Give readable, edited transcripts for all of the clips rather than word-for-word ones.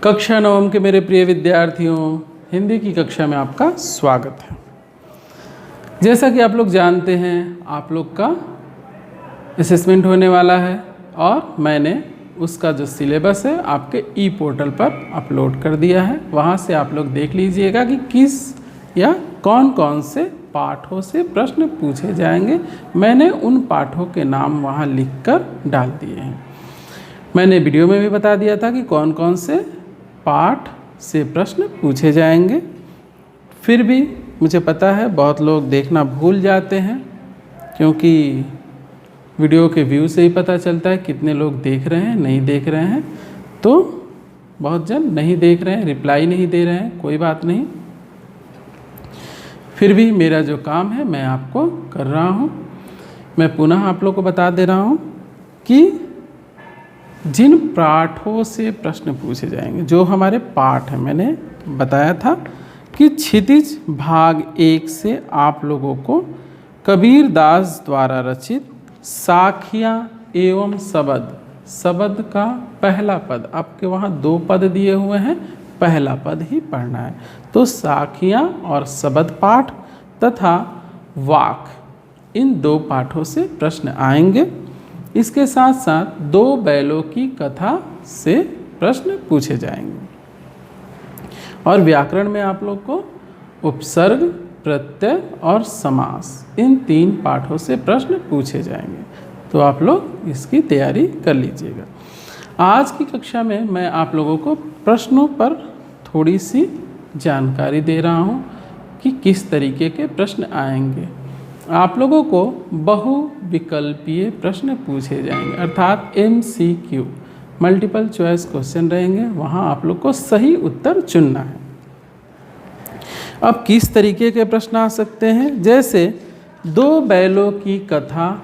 कक्षा नवम के मेरे प्रिय विद्यार्थियों, हिंदी की कक्षा में आपका स्वागत है। जैसा कि आप लोग जानते हैं, आप लोग का असेसमेंट होने वाला है और मैंने उसका जो सिलेबस है आपके ई पोर्टल पर अपलोड कर दिया है। वहाँ से आप लोग देख लीजिएगा कि किस या कौन कौन से पाठों से प्रश्न पूछे जाएंगे। मैंने उन पाठों के नाम वहाँ लिखकर डाल दिए हैं। मैंने वीडियो में भी बता दिया था कि कौन कौन से पाठ से प्रश्न पूछे जाएंगे। फिर भी मुझे पता है बहुत लोग देखना भूल जाते हैं, क्योंकि वीडियो के व्यू से ही पता चलता है कितने लोग देख रहे हैं, नहीं देख रहे हैं। तो बहुत जन नहीं देख रहे हैं, रिप्लाई नहीं दे रहे हैं, कोई बात नहीं। फिर भी मेरा जो काम है मैं आपको कर रहा हूँ। मैं पुनः आप लोग को बता दे रहा हूँ कि जिन पाठों से प्रश्न पूछे जाएंगे, जो हमारे पाठ हैं, मैंने बताया था कि क्षितिज भाग 1 से आप लोगों को कबीर दास द्वारा रचित साखियाँ एवं शब्द का पहला पद, आपके वहाँ 2 पद दिए हुए हैं, पहला पद ही पढ़ना है। तो साखियाँ और शब्द पाठ तथा वाक, इन 2 पाठों से प्रश्न आएंगे। इसके साथ साथ 2 बैलों की कथा से प्रश्न पूछे जाएंगे। और व्याकरण में आप लोग को उपसर्ग, प्रत्यय और समास, इन 3 पाठों से प्रश्न पूछे जाएंगे। तो आप लोग इसकी तैयारी कर लीजिएगा। आज की कक्षा में मैं आप लोगों को प्रश्नों पर थोड़ी सी जानकारी दे रहा हूँ कि किस तरीके के प्रश्न आएंगे। आप लोगों को बहुविकल्पीय प्रश्न पूछे जाएंगे, अर्थात MCQ, मल्टीपल चॉइस क्वेश्चन रहेंगे। वहाँ आप लोग को सही उत्तर चुनना है। अब किस तरीके के प्रश्न आ सकते हैं? जैसे 2 बैलों की कथा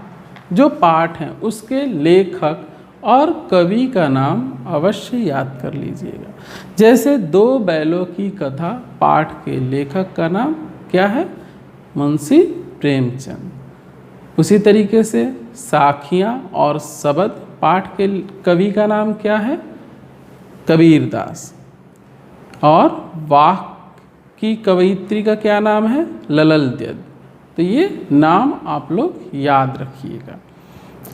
जो पाठ है, उसके लेखक और कवि का नाम अवश्य याद कर लीजिएगा। जैसे 2 बैलों की कथा पाठ के लेखक का नाम क्या है? मुंशी प्रेमचंद। उसी तरीके से साखियाँ और शब्द पाठ के कवि का नाम क्या है? कबीर दास। और वाक की कवयित्री का क्या नाम है? ललल दीद। तो ये नाम आप लोग याद रखिएगा।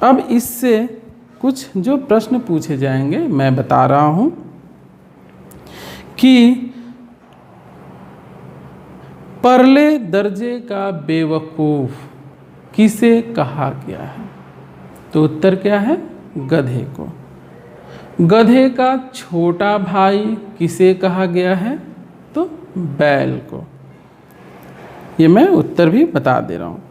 अब इससे कुछ जो प्रश्न पूछे जाएंगे मैं बता रहा हूँ कि परले दर्जे का बेवकूफ़ किसे कहा गया है? तो उत्तर क्या है? गधे को। गधे का छोटा भाई किसे कहा गया है? तो बैल को। ये मैं उत्तर भी बता दे रहा हूँ।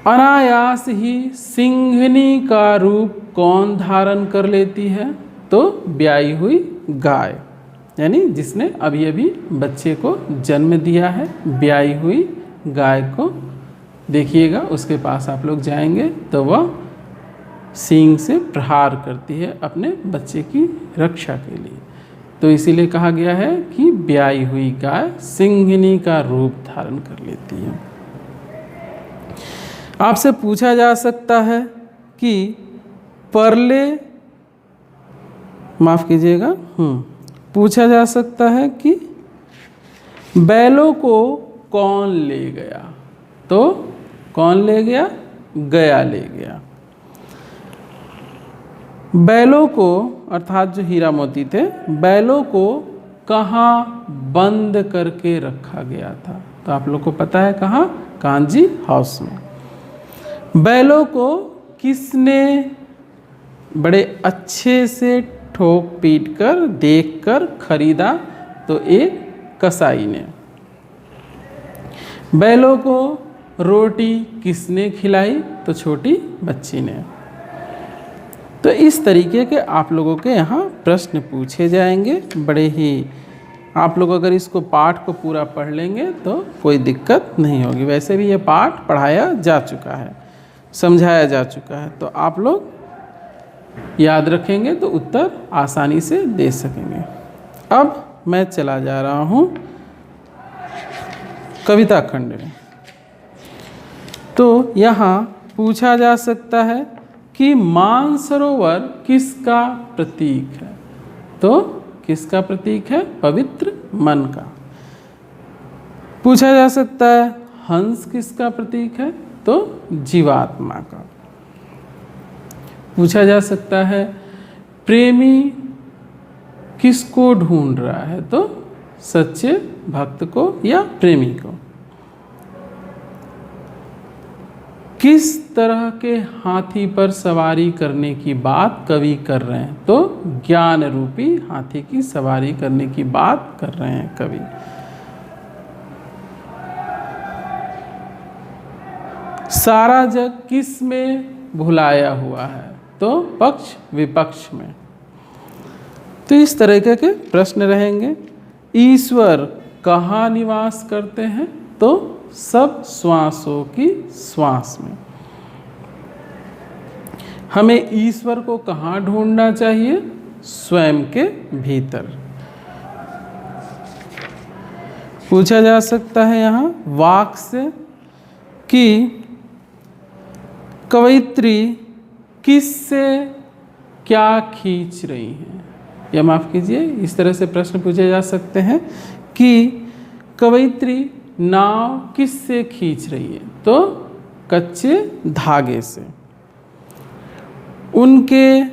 अनायास ही सिंघनी का रूप कौन धारण कर लेती है? तो ब्याई हुई गाय, यानी जिसने अभी अभी बच्चे को जन्म दिया है, ब्याई हुई गाय को देखिएगा। उसके पास आप लोग जाएंगे तो वह सींग से प्रहार करती है अपने बच्चे की रक्षा के लिए। तो इसीलिए कहा गया है कि ब्याई हुई गाय सिंघनी का रूप धारण कर लेती है। आपसे पूछा जा सकता है कि पूछा जा सकता है कि बैलों को कौन ले गया? तो कौन ले गया? गया ले गया। बैलों को, अर्थात जो हीरा मोती थे, बैलों को कहाँ बंद करके रखा गया था? तो आप लोग को पता है कहाँ? कांजी हाउस में। बैलों को किसने बड़े अच्छे से ठोक पीट कर देखकर खरीदा? तो एक कसाई ने। बैलों को रोटी किसने खिलाई? तो छोटी बच्ची ने। तो इस तरीके के आप लोगों के यहाँ प्रश्न पूछे जाएंगे। बड़े ही, आप लोग अगर इसको पाठ को पूरा पढ़ लेंगे तो कोई दिक्कत नहीं होगी। वैसे भी ये पाठ पढ़ाया जा चुका है, समझाया जा चुका है। तो आप लोग याद रखेंगे तो उत्तर आसानी से दे सकेंगे। अब मैं चला जा रहा हूँ कविता खंड में। तो यहाँ पूछा जा सकता है कि मानसरोवर किसका प्रतीक है? तो किसका प्रतीक है? पवित्र मन का। पूछा जा सकता है हंस किसका प्रतीक है? तो जीवात्मा का। पूछा जा सकता है प्रेमी किसको ढूंढ रहा है? तो सच्चे भक्त को या प्रेमी को। किस तरह के हाथी पर सवारी करने की बात कवि कर रहे हैं? तो ज्ञान रूपी हाथी की सवारी करने की बात कर रहे हैं कवि। सारा जग किस में भुलाया हुआ है? तो पक्ष विपक्ष में। तो इस तरह के प्रश्न रहेंगे। ईश्वर कहाँ निवास करते हैं? तो सब श्वासों की श्वास में। हमें ईश्वर को कहाँ ढूंढना चाहिए? स्वयं के भीतर। पूछा जा सकता है यहाँ वाक से कि कवयित्री किससे क्या खींच रही हैं? या माफ़ कीजिए, इस तरह से प्रश्न पूछे जा सकते हैं कि कवयित्री नाव किससे खींच रही है? तो कच्चे धागे से। उनके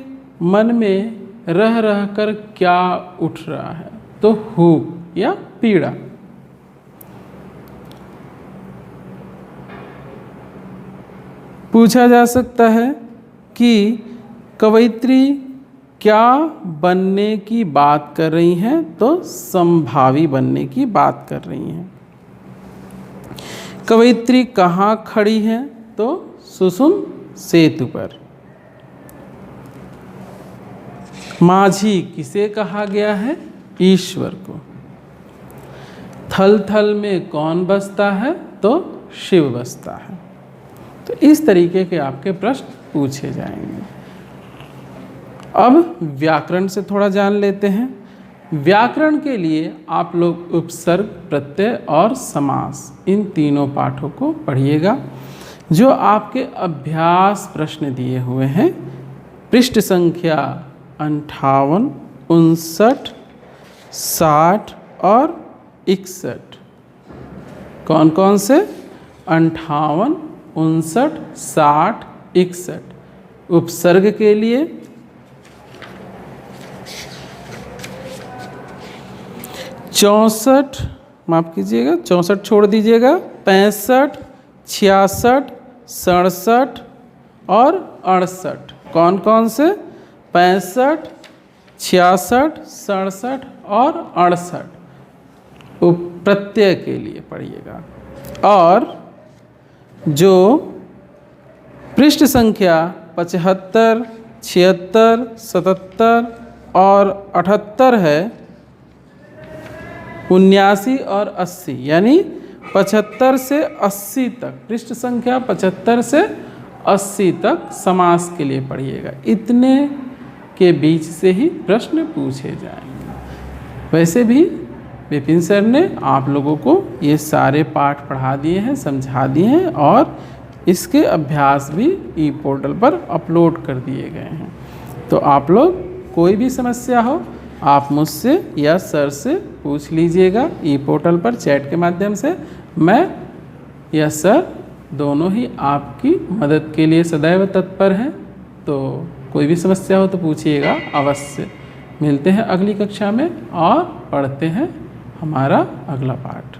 मन में रह रह कर क्या उठ रहा है? तो हुक या पीड़ा। पूछा जा सकता है कि कवयित्री क्या बनने की बात कर रही हैं? तो संभावी बनने की बात कर रही हैं। कवयित्री कहाँ खड़ी है? तो सुषुम सेतु पर। माझी किसे कहा गया है? ईश्वर को। थल थल में कौन बसता है? तो शिव बसता है। तो इस तरीके के आपके प्रश्न पूछे जाएंगे। अब व्याकरण से थोड़ा जान लेते हैं। व्याकरण के लिए आप लोग उपसर्ग, प्रत्यय और समास इन तीनों पाठों को पढ़िएगा जो आपके अभ्यास प्रश्न दिए हुए हैं। पृष्ठ संख्या 58, 59, 60 और 61। कौन कौन से? 58, 59, 60, 61। उपसर्ग के लिए 64, माफ़ कीजिएगा 64 छोड़ दीजिएगा, 65, 66, 67 और 68। कौन कौन से? 65, 66, 67 और 68 प्रत्यय के लिए पढ़िएगा। और जो पृष्ठ संख्या 75, 76, 77 और 78 है, 79 और 80 यानी 75 से 80 तक, पृष्ठ संख्या 75 से 80 तक समास के लिए पढ़िएगा। इतने के बीच से ही प्रश्न पूछे जाएंगे। वैसे भी विपिन सर ने आप लोगों को ये सारे पाठ पढ़ा दिए हैं, समझा दिए हैं और इसके अभ्यास भी ई पोर्टल पर अपलोड कर दिए गए हैं। तो आप लोग कोई भी समस्या हो आप मुझसे या सर से पूछ लीजिएगा ई पोर्टल पर चैट के माध्यम से। मैं या सर दोनों ही आपकी मदद के लिए सदैव तत्पर हैं। तो कोई भी समस्या हो तो पूछिएगा अवश्य। मिलते हैं अगली कक्षा में और पढ़ते हैं हमारा अगला पाठ।